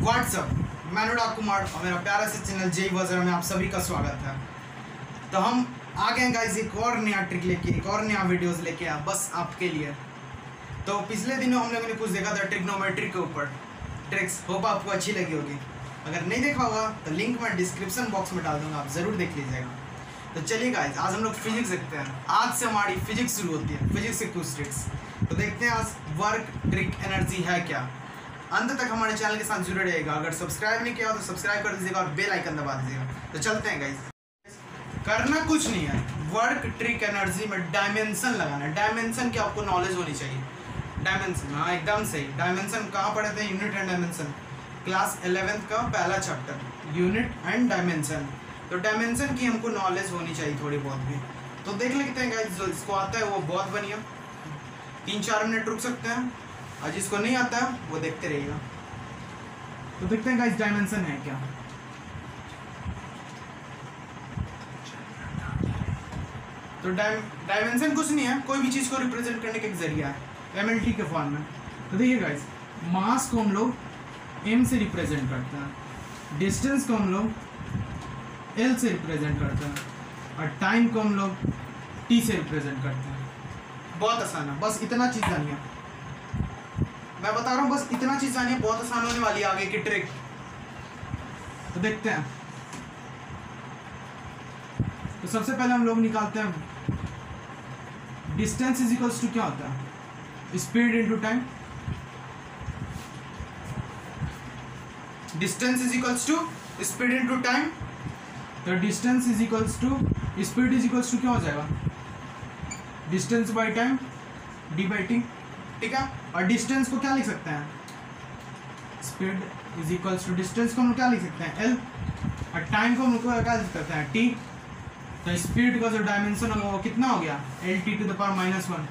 WhatsApp, मैं अनुराग कुमार और मेरा प्यारा से चैनल जय वजरा में आप सभी का स्वागत है। तो हम आ गए गाइस एक और नया ट्रिक लेके, एक और नया वीडियोस लेके आ बस आपके लिए। तो पिछले दिनों हम लोगों ने कुछ देखा था ट्रिग्नोमेट्री के ऊपर ट्रिक्स, होप आपको अच्छी लगी होगी। अगर नहीं देखा होगा तो लिंक मैं डिस्क्रिप्शन बॉक्स में डाल दूंगा, आप ज़रूर देख लीजिएगा। तो चलिए गाइस, आज हम लोग फिजिक्स देखते हैं। आज से हमारी फिजिक्स शुरू होती है, फिजिक्स से कुछ ट्रिक्स। तो देखते हैं आज वर्क, ट्रिक, एनर्जी है क्या। अंत तक हमारे चैनल के साथ जुड़े रहेगा। अगर सब्सक्राइब नहीं किया हो तो सब्सक्राइब कर दीजिएगा और बेल आइकन दबा दीजिएगा। तो चलते हैं गाइस, करना कुछ नहीं है, वर्क, ट्रिक, एनर्जी में डायमेंशन लगाना है। डायमेंशन की आपको नॉलेज होनी चाहिए। डायमेंशन, हाँ एकदम सही। डायमेंशन कहाँ पढ़े थे? Unit and dimension, class 11th का पहला चैप्टर, यूनिट एंड डायमेंशन। तो डायमेंशन की हमको नॉलेज होनी चाहिए थोड़ी बहुत भी। तो देख लेते हैं गाइस, जो इसको आता है वो बहुत बढ़िया, 3-4 मिनट रुक सकते हैं, और जिसको नहीं आता है वो देखते रहिएगा। तो देखते हैं गाइस डायमेंशन है क्या। तो डायमेंशन कुछ नहीं है, कोई भी चीज़ को रिप्रेजेंट करने का एक जरिया है, एमएलटी के फॉर्म में। तो देखिए गाइस, मास को हम लोग एम से रिप्रेजेंट करते हैं, डिस्टेंस को हम लोग एल से रिप्रेजेंट करते हैं, और टाइम को हम लोग टी से रिप्रेजेंट करते हैं। बहुत आसान है, बस इतना चीज़ जानिए। मैं बता रहा हूँ, बस इतना चीज़ जानिए, बहुत आसान होने वाली है आगे की ट्रिक। तो देखते हैं। तो सबसे पहले हम लोग निकालते हैं डिस्टेंस इज इक्वल्स टू क्या होता है? Speed into time. Distance is equals to speed into time. तो distance is equals to speed is equals to क्या हो जाएगा? Distance by time, D by T, ठीक है। और डिस्टेंस को क्या लिख सकते हैं? Speed is equals to distance को हम क्या लिख सकते हैं? एल, और टाइम को हम क्या लिख सकते हैं? टी। तो स्पीड का जो डायमेंशन होगा वो कितना हो गया? L T to the power -1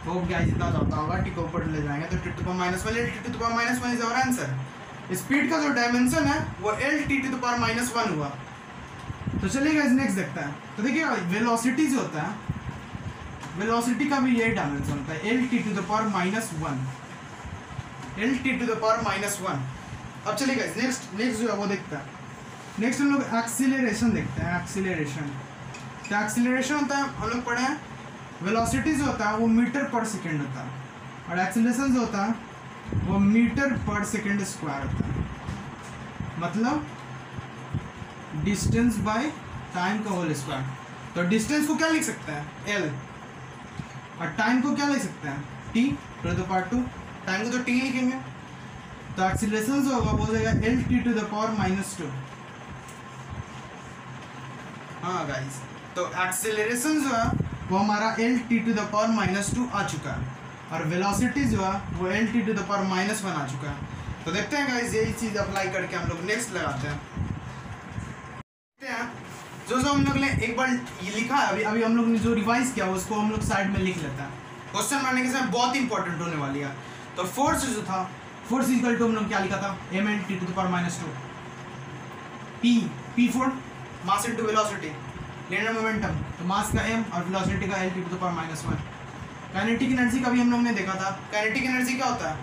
हो गया। जितना जाता होगा टी को ऊपर ले जाएंगे तो T to the power -1, L T to the power -1 is our answer. Speed का जो डायमेंशन है वो L T to the power -1 हुआ। तो चलिए गाइस नेक्स्ट देखते हैं। तो देखिए वेलोसिटी जो होता है, वेलोसिटी का भी यही डायमेंशन होता है, L T to the power -1, L T to the power -1। अब चलिए गाइस नेक्स्ट जो है वो देखते हैं। नेक्स्ट हम लोग एक्सीलरेशन देखते हैं। एक्सीलरेशन, तो एक्सीलरेशन होता है, हम लोग पढ़े हैं, वेलोसिटी जो होता है वो मीटर पर सेकेंड होता है, और एक्सीलरेशन जो होता है वो मीटर पर सेकेंड स्क्वायर होता है। मतलब डिस्टेंस बाय टाइम का होल स्क्वायर। तो डिस्टेंस को क्या लिख सकते हैं? एल, और टाइम को क्या लिख सकते हैं? T to the power 2। Time को तो टी लिखेंगे। तो एक्सीलरेशन जो होगा वो हो जाएगा L T to the power -2। हाँ गाइस, तो एक्सीलरेशन जो है वो हमारा L T to the power -2 आ चुका है, और वेलोसिटी जो है वो L T to the power -1 आ चुका है। तो देखते हैं गाइस, यही चीज़ अप्लाई करके हम लोग नेक्स्ट लगाते हैं। जो हम लोग ने एक बार ये लिखा है, अभी हम लोग ने जो रिवाइज किया उसको हम लोग साइड में लिख लेते हैं। क्वेश्चन बनाने के समय बहुत इंपॉर्टेंट होने वाली है। तो फोर्स जो था, फोर्स इक्वल टू हम लोग क्या लिखा था? M L T to the power -2। P for mass into velocity, linear momentum, तो मास का एम और वेलोसिटी का L T to the power -1। Kinetic energy का भी हम लोग ने देखा था। काइनेटिक एनर्जी क्या होता है?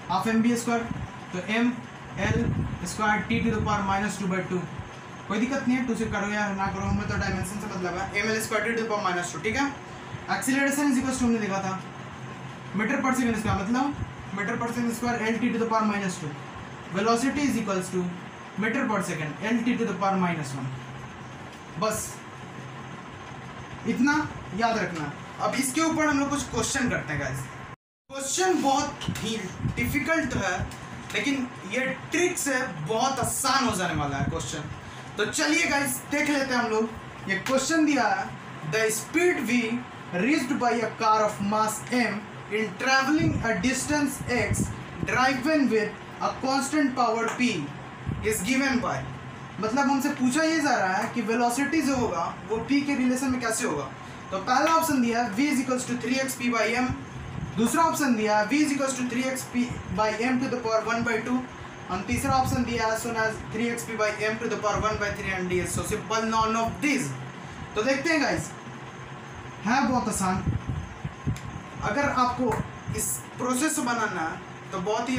Half mv²। तो M L square T to the power -2/2। कोई दिक्कत नहीं है, 2 से करो या ना करो, हमें तो डायमेंशन से मतलब है। M L square T to the power -2, ठीक है। एक्सीलरेशन इज इक्वल्स टू हमने देखा था मीटर पर सेकंड स्क्वायर, मतलब metre per second square L T to the power -2। Velocity is equals to metre per second L T to the power -1। बस इतना याद रखना। अब इसके ऊपर हम लोग कुछ क्वेश्चन करते हैं गाइस। क्वेश्चन बहुत ही डिफिकल्ट है, लेकिन ये ट्रिक से बहुत आसान हो जाने वाला है क्वेश्चन। तो चलिए गाइस देख लेते हैं हम लोग। ये क्वेश्चन दिया है, the speed V reached by a car of mass m in travelling a distance x driven with a constant power p is given by. मतलब हमसे पूछा ये जा रहा है कि वेलोसिटी जो होगा वो p के रिलेशन में कैसे होगा। तो पहला ऑप्शन दिया है v is equals to 3xp/m, दूसरा ऑप्शन दिया है v is equals to 3xp/m to the power 1/2, और तीसरा ऑप्शन दिया है so as 3xp/m to the power 1/3 and ds। So simple none of this. तो देखते हैं गाइस, है बहुत आसान। अगर आपको इस प्रोसेस को बनाना है तो बहुत ही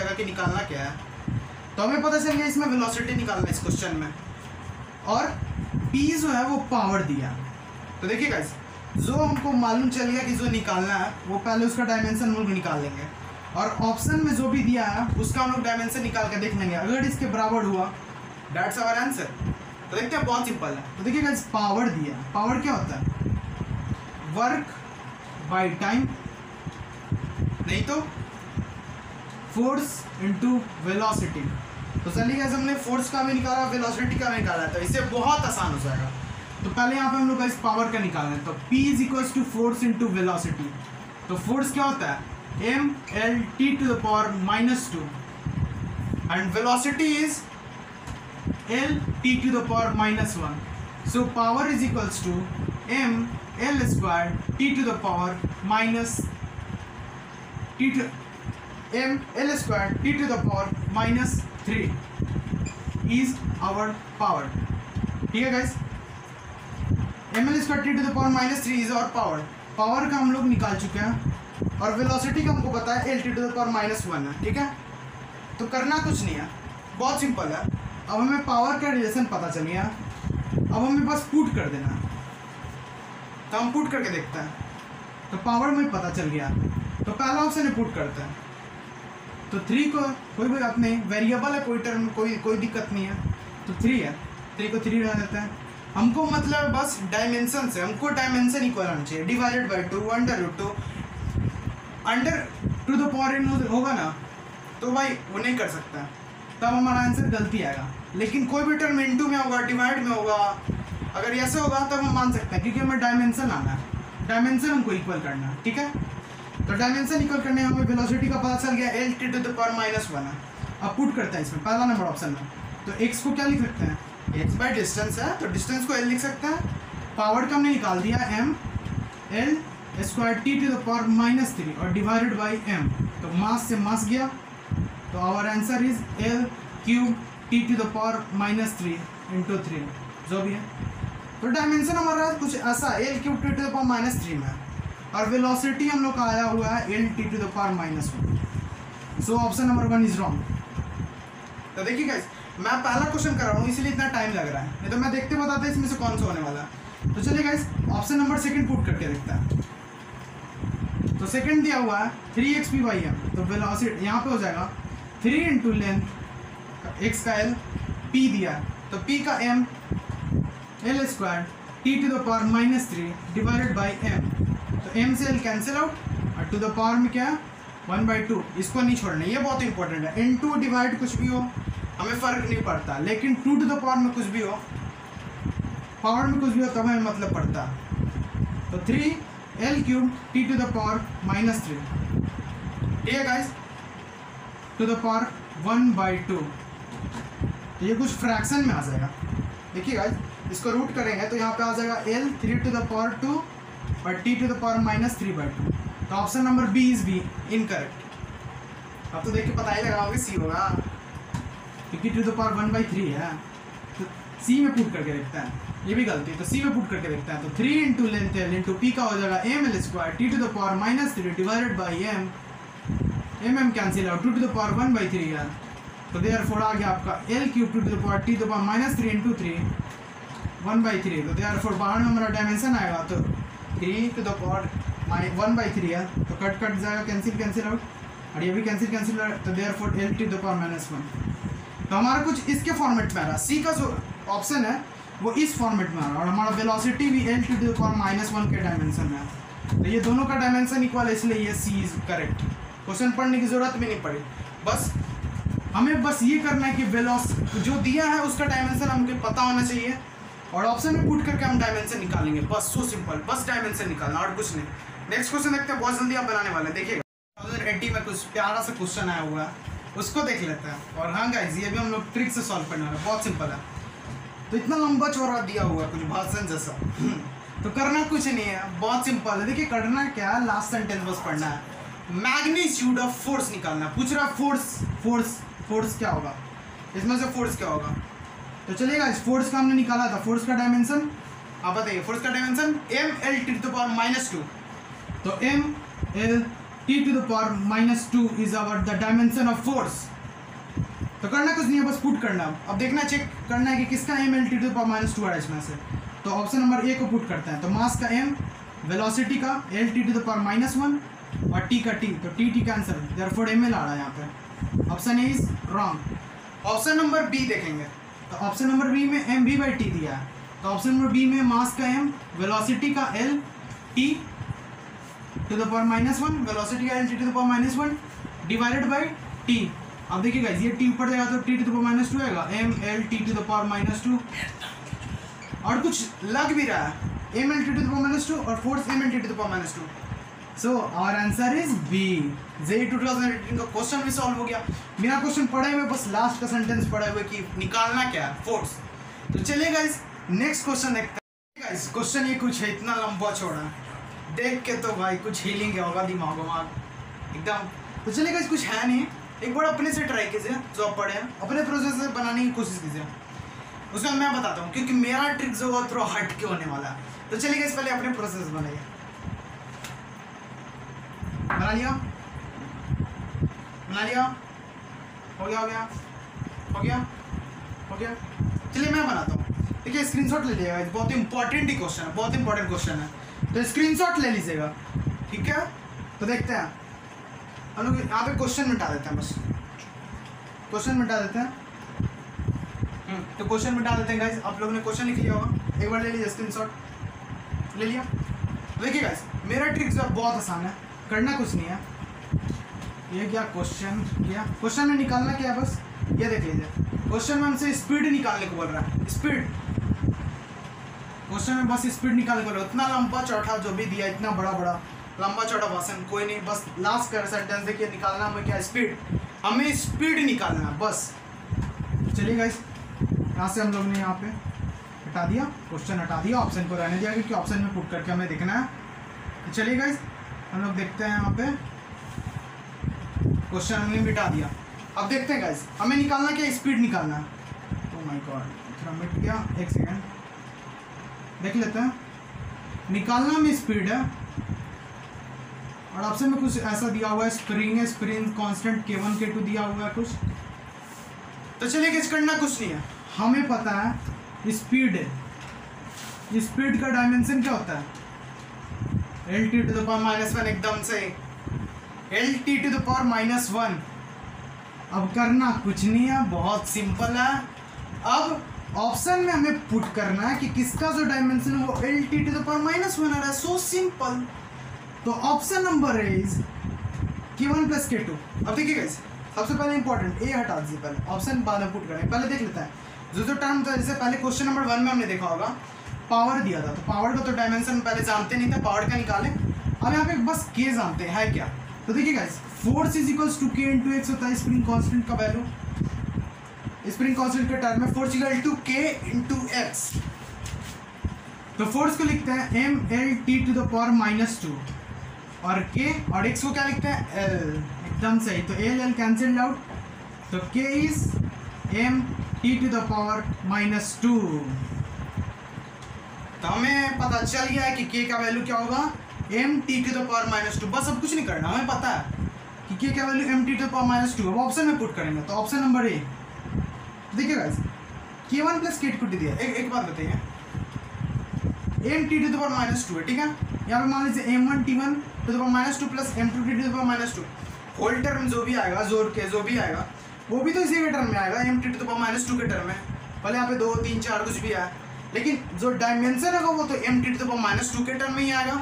जाएगा कि निकालना क्या है। तो हमें पता चल गया इसमें वेलोसिटी निकालना है इस क्वेश्चन में, और p जो है वो पावर दिया। तो देखिए गाइस, जो हमको मालूम चल गया कि जो निकालना है वो पहले उसका डायमेंशन हम लोग निकाल लेंगे, और ऑप्शन में जो भी दिया है उसका हम लोग डायमेंशन निकाल के देख लेंगे। अगर इसके बराबर हुआ दैट्स आवर आंसर। तो देखते हैं, बहुत सिंपल है। तो देखिए गाइस, पावर दिया, पावर क्या होता है? वर्क बाय टाइम, नहीं तो फोर्स इनटू वेलोसिटी। तो चलिए गाइस, हमने फोर्स का भी निकाला, वेलोसिटी का भी निकाला, तो इससे बहुत आसान हो जाएगा। तो पहले यहाँ पे हम लोग इस पावर का निकालना है। तो P is equals to force into velocity. तो फोर्स क्या होता है? m(L)t⁻², and velocity is L(t⁻⁻1). So power is equals to mL²t⁻³ is our power. ठीक है guys, mL²t⁻³ is our power. Power का हम लोग निकाल चुके हैं, और वेलोसिटी का हमको पता है L(t⁻⁻1) है। ठीक है, तो करना कुछ नहीं है, बहुत सिंपल है। अब हमें पावर का रिलेशन पता चल गया, अब हमें बस पुट कर देना है। तो हम पुट करके देखते हैं। तो पावर में पता चल गया, तो पहला ऑप्शन है पुट करते हैं। तो 3 को कोई भी बात नहीं, वेरिएबल है, कोई टर्म कोई दिक्कत नहीं है। तो 3 है, 3 को 3 रह देते हैं। हमको मतलब बस डायमेंशन से, हमको डायमेंशन इक्वल होना चाहिए। Divided by 2, √2 under to the power n होगा ना, तो भाई वो नहीं कर सकता, तब हमारा आंसर गलती आएगा। लेकिन कोई भी टर्म इनटू में होगा, डिवाइड में होगा, अगर ऐसे होगा तब हम मान सकते हैं, क्योंकि हमें डायमेंशन आना है, डायमेंशन हमको इक्वल करना है। ठीक है, तो डायमेंशन इक्वल करने हमें वेलोसिटी का पता चल गया L(t⁻⁻1) है। अब पुट करते हैं इसमें पहला नंबर ऑप्शन में। तो x को क्या लिख सकते हैं? x बाय डिस्टेंस है, तो डिस्टेंस को L लिख सकते हैं। पावर का हमने निकाल दिया mL²t⁻⁻3 और डिवाइडेड बाई m। तो मास से मास गया, तो our answer is L³t⁻³ into 3 जो भी है। तो डायमेंशन हमारा कुछ ऐसा L³t⁻³ में है, और वेलोसिटी हम लोग का आया हुआ है L(t⁻⁻1). So option number 1 is wrong. तो देखिए गाइस, मैं पहला क्वेश्चन कर रहा हूँ इसलिए इतना टाइम लग रहा है, नहीं तो मैं देखते बताते इसमें से कौन सा होने वाला है। तो चलिए गाइस, ऑप्शन नंबर 2 पुट करके देखते हैं। तो सेकंड दिया हुआ है 3xp/m, तो वेलोसिटी यहाँ पे हो जाएगा 3 इंटू लेंथ x का L, p दिया, तो p का m L²t⁻⁻3 divided by m। तो m से L कैंसिल आउट, और टू द पावर में क्या है 1/2, इसको नहीं छोड़ना, ये बहुत इंपॉर्टेंट है। इनटू डिवाइड कुछ भी हो हमें फ़र्क नहीं पड़ता, लेकिन 2 टू द पावर में कुछ भी हो, पावर में कुछ भी हो तब हमें मतलब पड़ता। तो 3L³t⁻⁻3, ठीक है गाइस, टू द पावर 1/2। तो ये कुछ फ्रैक्शन में आ जाएगा। देखिए गाइस, इसको रूट करेंगे तो यहाँ पे आ जाएगा L3⁻², और t⁻⁻3/2। तो option number B is B incorrect. अब तो देखिए पता ही लगाओगे सी होगा, क्योंकि t⁻1/3 है। तो सी में पुट करके देखते हैं, ये भी गलती, तो सी में पुट करके देखते हैं। तो 3 into length L into P का हो जाएगा mL²t⁻⁻3 divided by m, m cancel out, 2 to the power 1/3 है। तो देयरफॉर आ गया आपका L³ इंटू 3 1/3। तो देयरफॉर बाहर में हमारा डायमेंशन आएगा, तो 3 टू द पावर 1/3 है, तो कट जाएगा, कैंसिल आउट, और ये भी कैंसिल आउट। तो देयरफॉर L⁻⁻1। तो हमारा कुछ इसके फॉर्मेट में आ रहा है, सी का जो ऑप्शन है वो इस फॉर्मेट में आ रहा है, और हमारा वेलोसिटी भी L⁻⁻1 के डायमेंशन में है। तो ये दोनों का डायमेंशन इक्वल है, इसलिए ये सी इज करेक्ट। क्वेश्चन पढ़ने की ज़रूरत भी नहीं पड़ी, बस हमें बस ये करना है कि वेलोसिटी जो दिया है उसका डायमेंशन हमको पता होना चाहिए और ऑप्शन में पुट करके हम डायमेंशन निकालेंगे, बस सो सिंपल, बस डायमेंशन निकालना और कुछ नहीं। नेक्स्ट क्वेश्चन देखते हैं, बहुत जल्दी आप बनाने वाले हैं, देखिएगा 2080 में कुछ प्यारा सा क्वेश्चन आया हुआ है, उसको देख लेते हैं। और हाँ गाइस, ये भी हम लोग ट्रिक से सॉल्व करने वाले हैं, बहुत सिंपल है। तो इतना लंबा चौड़ा दिया हुआ है कुछ भाषण जैसा तो करना कुछ नहीं है, बहुत सिंपल है। देखिए करना क्या है, लास्ट सेंटेंस बस पढ़ना है, मैग्नीट्यूड ऑफ फोर्स निकालना है। पूछ रहा फोर्स क्या होगा, इसमें से फोर्स क्या होगा। तो चलिएगा, इस फोर्स का हमने निकाला था, फोर्स का डायमेंशन आप बताइए, फोर्स का डायमेंशन mL⁻²। तो mL⁻² is our the dimension of force. तो करना कुछ नहीं है, बस पुट करना। अब देखना, चेक करना है कि किसका mL⁻² है इसमें से। तो ऑप्शन नंबर ए को पुट करते हैं। तो मास का m, वेलोसिटी का L⁻⁻1 और t का t, तो t कैंसर, देयरफॉर ml आ रहा है यहाँ पे। Option A is wrong. Option number B देखेंगे, तो ऑप्शन नंबर बी में mv/t दिया है। तो ऑप्शन नंबर बी में मास का m, वेलोसिटी का L, t⁻⁻1, वेलोसिटी का L⁻⁻1 डिवाइडेड बाई t। अब देखिए गाइस, ये t ऊपर जाएगा तो t⁻² आएगा, mL⁻²। और कुछ लग भी रहा है, mL⁻² और force mL⁻²। So our answer is B. JEE 2018 का क्वेश्चन भी सॉल्व हो गया। मेरा क्वेश्चन पढ़े हुए, बस लास्ट का सेंटेंस पढ़े हुए कि निकालना क्या है, फोर्स। तो चलिए गाइस, नेक्स्ट क्वेश्चन देखते हैं। गाइस क्वेश्चन ये कुछ है, इतना लंबा चौड़ा, देख के तो भाई कुछ हीलिंग होगा दिमाग एकदम। तो चलिए गाइस, कुछ है नहीं, एक बार अपने से ट्राई कीजिए, जो आप पढ़े हैं अपने प्रोसेस से बनाने की कोशिश कीजिए, उसमें मैं बताता हूँ, क्योंकि मेरा ट्रिक जो है थोड़ा हट के होने वाला है। तो चलिए गाइस, पहले अपने प्रोसेस बनाइए। बना लिया, हो गया। चलिए मैं बनाता हूँ, ठीक है। स्क्रीनशॉट ले लीजिएगा, बहुत इंपॉर्टेंट ही क्वेश्चन है, बहुत इंपॉर्टेंट क्वेश्चन है, तो स्क्रीनशॉट ले लीजिएगा, ठीक है। तो देखते हैं, हम लोग यहाँ पे क्वेश्चन मिटा देते हैं, बस क्वेश्चन मिटा देते हैं। तो क्वेश्चन मिटा देते हैं गाइस। आप लोगों ने क्वेश्चन लिख लिया होगा, एक बार ले लीजिए, स्क्रीनशॉट ले लिया। देखिए गाइस, मेरा ट्रिक जो बहुत आसान है, करना कुछ नहीं है। ये क्या क्वेश्चन में निकालना क्या है, बस ये देख लीजिए। क्वेश्चन में हमसे स्पीड निकालने को बोल रहा है, स्पीड। क्वेश्चन में बस स्पीड निकालने को बोल रहा है। इतना लंबा चौड़ा जो भी दिया, इतना बड़ा लंबा चौड़ा भाषण कोई नहीं, बस लास्ट का सेंटेंस देखिए, निकालना हमें क्या, स्पीड। हमें स्पीड निकालना है बस। चलिए गाइस, यहाँ से हम लोग ने यहाँ पे हटा दिया, क्वेश्चन हटा दिया, ऑप्शन को रहने दिया, क्योंकि ऑप्शन में पुट करके हमें देखना है। तो चलिए गाइस, हम लोग देखते हैं, यहाँ पे क्वेश्चन हमने मिटा दिया। अब देखते हैं गाइस, हमें निकालना क्या, स्पीड निकालना है। ओह माय गॉड, थोड़ा मिट गया, एक सेकेंड देख लेते हैं। निकालना में स्पीड है और ऑप्शन में कुछ ऐसा दिया हुआ है, स्प्रिंग है, स्प्रिंग कांस्टेंट K1 K2 दिया हुआ है कुछ। तो चलिए कुछ करना कुछ नहीं है, हमें पता है स्पीड है। स्पीड का डायमेंशन क्या होता है, L⁻⁻1, एकदम से L⁻⁻1। अब करना कुछ नहीं है, बहुत सिंपल है। अब ऑप्शन में हमें पुट करना है कि किसका जो डायमेंशन है वो L⁻⁻1 आ रहा है, सो सिंपल। तो option number is K1 + K2। अब देखिए गाइस, सबसे पहले इंपॉर्टेंट ए हटा दीजिए, पहले ऑप्शन बाद में पुट करें। पहले देख लेते हैं जो टर्म था, जैसे पहले क्वेश्चन नंबर 1 में हमने देखा होगा, पावर दिया था। तो पावर का तो डायमेंशन पहले जानते नहीं थे, पावर का निकाले। अब यहाँ पे बस K जानते हैं, है क्या। तो देखिए guys, force is equals to K × X होता है स्प्रिंग कांस्टेंट का वैल्यू। स्प्रिंग कांस्टेंट के टर्म में force equal to K × X। तो फोर्स को लिखते हैं mL⁻⁻2 और K और X को क्या लिखते हैं, L। एकदम सही। तो L कैंसिल आउट, तो K इज m⁻⁻2। तो हमें पता चल गया है कि K का वैल्यू क्या होगा, m⁻⁻2। बस अब कुछ नहीं करना, हमें पता है कि K का वैल्यू m⁻⁻2। अब ऑप्शन में पुट करेंगे, तो ऑप्शन नंबर ए देखिए गाइस, K1 + K2 दिया। एक बात बताइए, m⁻⁻2 है, ठीक है। यहाँ पे मान लीजिए m1t1⁻2 + m2t2⁻2 होल टर्म जो भी आएगा, जोड़ के जो भी आएगा, वो भी तो इसी के टर्म में आएगा, m⁻2 के टर्म में। भले यहाँ पे 2 3 4 कुछ भी आए, लेकिन जो डायमेंशन होगा वो तो m⁻2 के टर्म में ही आएगा,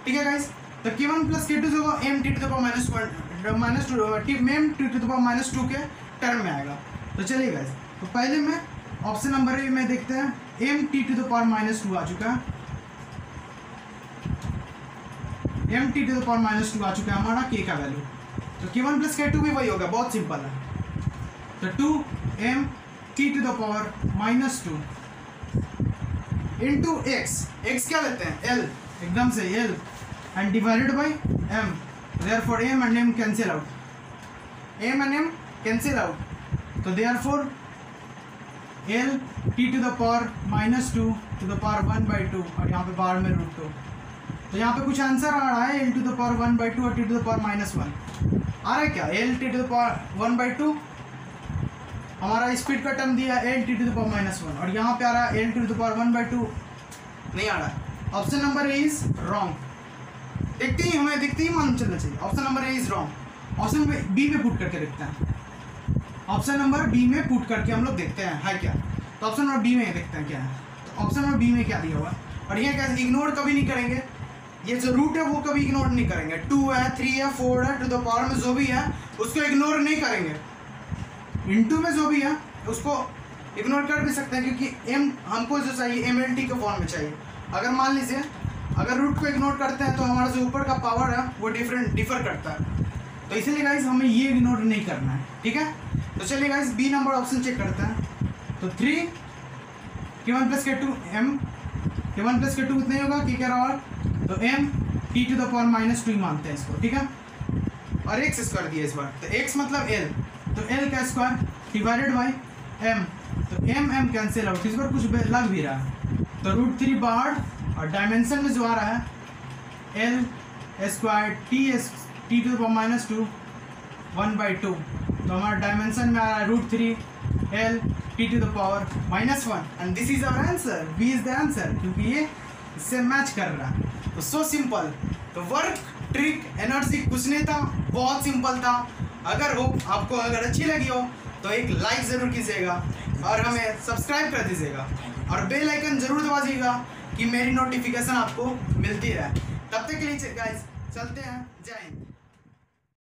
ठीक है गाइस। तो K1 + K2 जो होगा m⁻⁻1 माइनस टू मेम T to the power minus two के टर्म में आएगा। तो चलिए गाइस, तो पहले में ऑप्शन नंबर ए में देखते हैं, M T to the power minus two आ चुका है, M T to the power minus two आ चुका है हमारा के का वैल्यू। तो के वन प्लस के टू भी वही होगा, बहुत सिंपल है। तो two M T to the power minus two into X, X क्या लेते हैं एल, एकदम से L, and divided by M, therefore M and M cancel out, M and M cancel out. तो therefore L T to the power minus two to the power 1/2 और यहाँ पे बाहर में रूट 2। तो यहाँ पे कुछ आंसर आ रहा है एल टू द पावर 1/2 और T to the power minus 1 आ रहा है क्या, L T to the power 1/2 हमारा स्पीड का टर्म दिया L T to the power minus 1 और यहाँ पे आ रहा है एल टू द पावर 1/2 नहीं आ रहा है। Option number A is wrong, देखते ही हमें दिखते ही मालूम चलना चाहिए, option number A is wrong. Option B में पुट करके देखते हैं, ऑप्शन नंबर बी में पुट करके हम लोग देखते हैं है क्या। तो ऑप्शन नंबर बी में देखते हैं क्या है, तो ऑप्शन नंबर बी में क्या दिया हुआ है, और ये कैसे इग्नोर कभी नहीं करेंगे, ये जो रूट है वो कभी इग्नोर नहीं करेंगे, 2 है 3 है 4 है, टू द पावर में जो भी है उसको इग्नोर नहीं करेंगे, इनटू में जो भी है उसको इग्नोर कर भी सकते हैं, क्योंकि एम हमको जो चाहिए एम एल टी के फॉर्म में चाहिए। अगर मान लीजिए अगर रूट को इग्नोर करते हैं तो हमारा जो ऊपर का पावर है वो डिफर करता है, तो इसीलिए गाइस हमें ये इग्नोर नहीं करना है, ठीक है। तो चलिए guys B number option check करते हैं। तो 3 K one plus K two M K one plus K two कितना होगा के क्या रहा, तो M T to the power minus 2 ही मानते हैं इसको, ठीक है। और एक्स स्क्वायर दिया इस बार, तो एक्स मतलब एल, तो एल का स्क्वायर डिवाइडेड बाई एम, तो एम एम कैंसिल आउट, इस बार कुछ लग भी रहा है, तो रूट 3 बाहर और डायमेंशन में जो आ रहा है L square T to the power minus 2 1/2, तो हमारा डायमेंशन में आ रहा है root 3 L T to the power minus 1 and this is our answer, B is the answer, क्योंकि ये इससे मैच कर रहा है। तो सो सिंपल, तो वर्क ट्रिक एनर्जी कुछ नहीं था, बहुत सिंपल था। अगर हो आपको अगर अच्छी लगी हो तो एक लाइक ज़रूर कीजिएगा और हमें सब्सक्राइब कर दीजिएगा और बेल आइकन ज़रूर दबा दीजिएगा कि मेरी नोटिफिकेशन आपको मिलती रहे। तब तक के लिए गाइस चलते हैं, जय हिंद।